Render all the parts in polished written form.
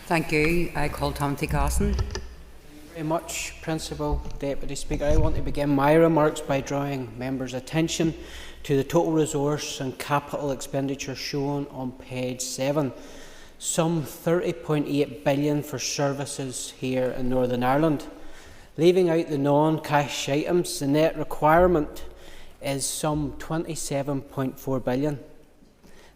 Thank you. I call Timothy Carson. Very much, Principal Deputy Speaker. I want to begin my remarks by drawing members' attention to the total resource and capital expenditure shown on page 7. Some 30.8 billion for services here in Northern Ireland. Leaving out the non-cash items, the net requirement is some 27.4 billion.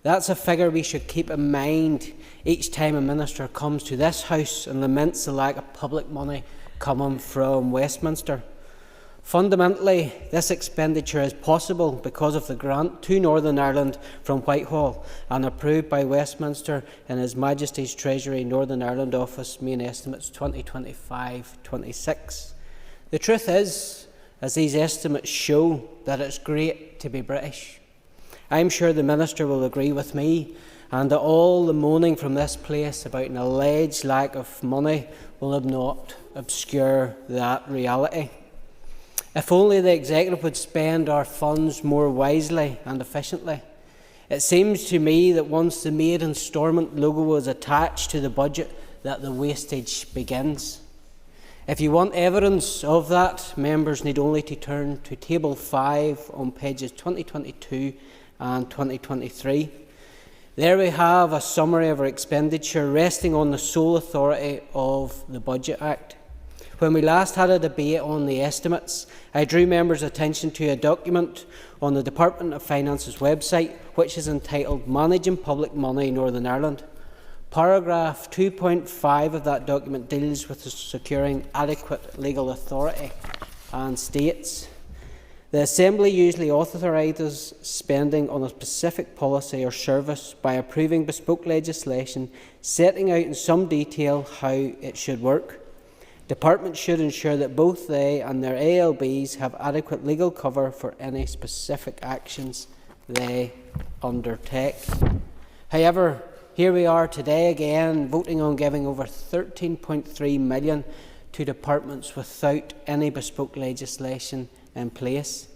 That's a figure we should keep in mind each time a minister comes to this House and laments the lack of public money coming from Westminster. Fundamentally, this expenditure is possible because of the grant to Northern Ireland from Whitehall and approved by Westminster in His Majesty's Treasury Northern Ireland Office main estimates 2025-26. The truth is, as these estimates show, that it's great to be British. I'm sure the Minister will agree with me, and that all the moaning from this place about an alleged lack of money will not obscure that reality. If only the Executive would spend our funds more wisely and efficiently. It seems to me that once the maiden Stormont logo is attached to the budget, that the wastage begins. If you want evidence of that, members need only to turn to Table 5 on pages 2022 and 2023. There we have a summary of our expenditure resting on the sole authority of the Budget Act. When we last had a debate on the estimates, I drew members' attention to a document on the Department of Finance's website, which is entitled Managing Public Money Northern Ireland. Paragraph 2.5 of that document deals with securing adequate legal authority and states, the Assembly usually authorises spending on a specific policy or service by approving bespoke legislation, setting out in some detail how it should work. Departments should ensure that both they and their ALBs have adequate legal cover for any specific actions they undertake. However, here we are today again, voting on giving over 13.3 million to departments without any bespoke legislation in place.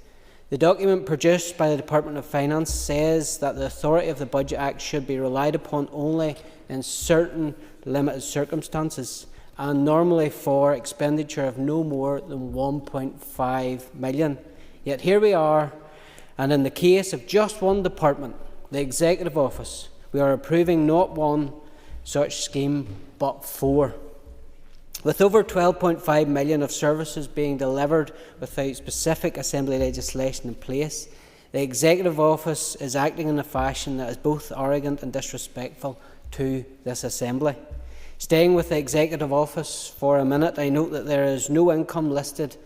The document produced by the Department of Finance says that the authority of the Budget Act should be relied upon only in certain limited circumstances, and normally for expenditure of no more than 1.5 million. Yet here we are, and in the case of just one department, the Executive Office, we are approving not one such scheme, but 4. With over 12.5 million of services being delivered without specific Assembly legislation in place, the Executive Office is acting in a fashion that is both arrogant and disrespectful to this Assembly. Staying with the Executive Office for a minute, I note that there is no income listed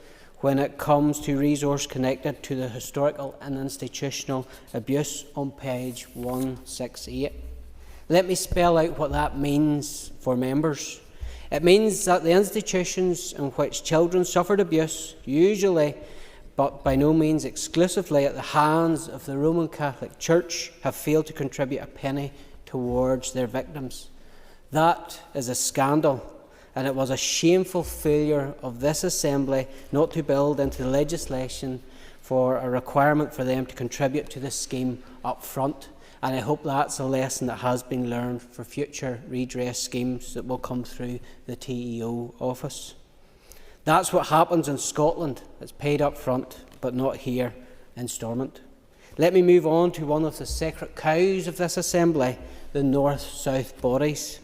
when it comes to resource connected to the historical and institutional abuse on page 168. Let me spell out what that means for members. It means that the institutions in which children suffered abuse, usually but by no means exclusively at the hands of the Roman Catholic Church, have failed to contribute a penny towards their victims. That is a scandal, and it was a shameful failure of this Assembly not to build into the legislation for a requirement for them to contribute to this scheme up front. And I hope that's a lesson that has been learned for future redress schemes that will come through the TEO office. That's what happens in Scotland. It's paid up front, but not here in Stormont. Let me move on to one of the sacred cows of this Assembly, the North-South bodies.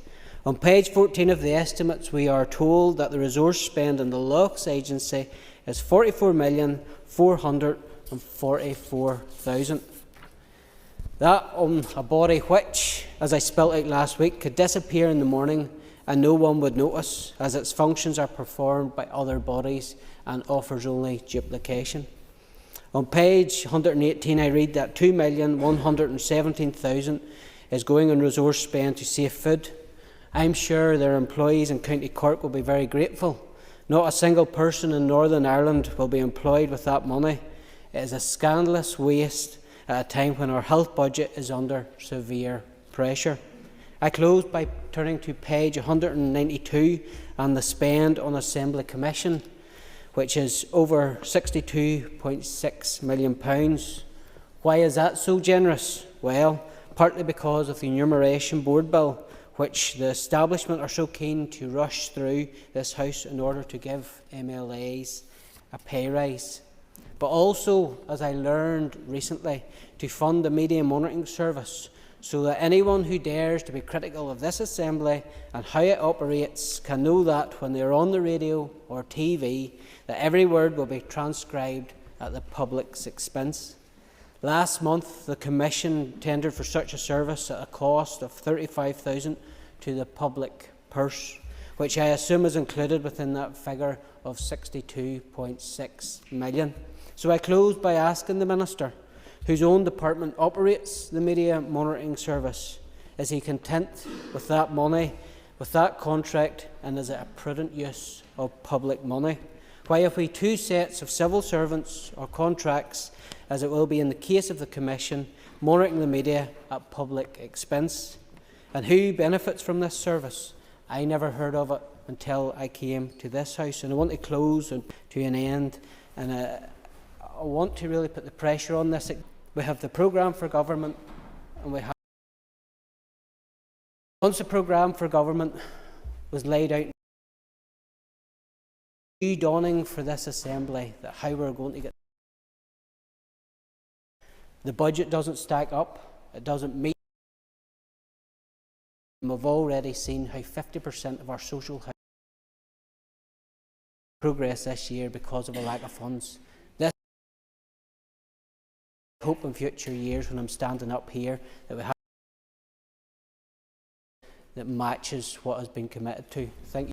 On page 14 of the estimates, we are told that the resource spent on the Lochs Agency is 44,444,000. That on a body which, as I spelt out last week, could disappear in the morning and no one would notice, as its functions are performed by other bodies and offers only duplication. On page 118, I read that 2,117,000 is going on resource spend to Safe Food. I'm sure their employees in County Cork will be very grateful. Not a single person in Northern Ireland will be employed with that money. It is a scandalous waste at a time when our health budget is under severe pressure. I close by turning to page 192 and the spend on Assembly Commission, which is over £62.6 million. Why is that so generous? Well, partly because of the Enumeration Board Bill, which the establishment are so keen to rush through this House in order to give MLAs a pay rise. But also, as I learned recently, to fund a media monitoring service so that anyone who dares to be critical of this Assembly and how it operates can know that when they are on the radio or TV, that every word will be transcribed at the public's expense. Last month, the Commission tendered for such a service at a cost of $35,000 to the public purse, which I assume is included within that figure of $62.6 million. So I close by asking the Minister, whose own department operates the media monitoring service, is he content with that money, with that contract, and is it a prudent use of public money? Why have we two sets of civil servants or contracts, as it will be in the case of the Commission, monitoring the media at public expense? And who benefits from this service? I never heard of it until I came to this House. And I want to close to an end, and I want to really put the pressure on this. We have the programme for government, and we have. Once the programme for government was laid out, new dawning for this Assembly that how we're going to get. The budget doesn't stack up, it doesn't meet. We've already seen how 50% of our social housing progress this year because of a lack of funds. This hope in future years, when I'm standing up here, that we have that matches what has been committed to. Thank you.